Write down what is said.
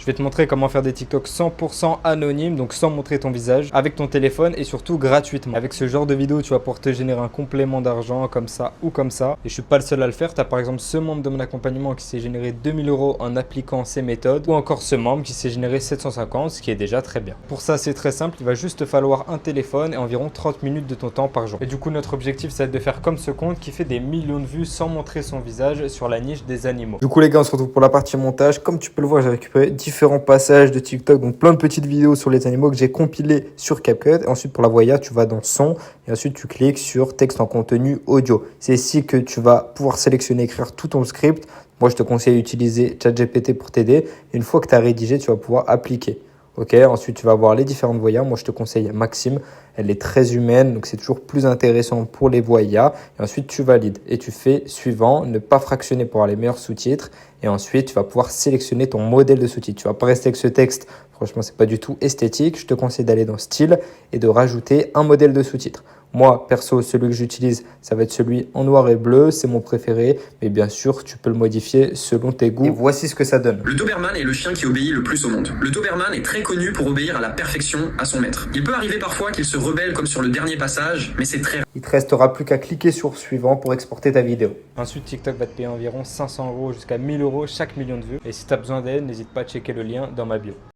Je vais te montrer comment faire des TikTok 100% anonymes, donc sans montrer ton visage, avec ton téléphone et surtout gratuitement. Avec ce genre de vidéo, tu vas pouvoir te générer un complément d'argent comme ça ou comme ça. Et je suis pas le seul à le faire. Tu as par exemple ce membre de mon accompagnement qui s'est généré 2000 € en appliquant ces méthodes, ou encore ce membre qui s'est généré 750, ce qui est déjà très bien. Pour ça, c'est très simple. Il va juste te falloir un téléphone et environ 30 minutes de ton temps par jour. Et du coup, notre objectif, ça va être de faire comme ce compte qui fait des millions de vues sans montrer son visage sur la niche des animaux. Du coup, les gars, on se retrouve pour la partie montage. Comme tu peux le voir, j'ai récupéré différents passages de TikTok, donc plein de petites vidéos sur les animaux que j'ai compilées sur CapCut. Et ensuite, pour la voyage, tu vas dans son et ensuite tu cliques sur texte en contenu audio. C'est ici que tu vas pouvoir sélectionner, écrire tout ton script. Moi, je te conseille d'utiliser ChatGPT pour t'aider. Et une fois que tu as rédigé, tu vas pouvoir appliquer. Ok, ensuite tu vas voir les différentes voyas. Moi, je te conseille Maxime. Elle est très humaine, donc c'est toujours plus intéressant pour les voyas. Et ensuite, tu valides et tu fais suivant, ne pas fractionner pour avoir les meilleurs sous-titres. Et ensuite, tu vas pouvoir sélectionner ton modèle de sous-titres. Tu vas pas rester avec ce texte. Franchement, c'est pas du tout esthétique. Je te conseille d'aller dans style et de rajouter un modèle de sous-titres. Moi, perso, celui que j'utilise, ça va être celui en noir et bleu. C'est mon préféré. Mais bien sûr, tu peux le modifier selon tes goûts. Et voici ce que ça donne. Le Doberman est le chien qui obéit le plus au monde. Le Doberman est très connu pour obéir à la perfection à son maître. Il peut arriver parfois qu'il se rebelle comme sur le dernier passage, mais c'est très rare. Il te restera plus qu'à cliquer sur suivant pour exporter ta vidéo. Ensuite, TikTok va te payer environ 500 € jusqu'à 1000 € chaque million de vues. Et si tu as besoin d'aide, n'hésite pas à checker le lien dans ma bio.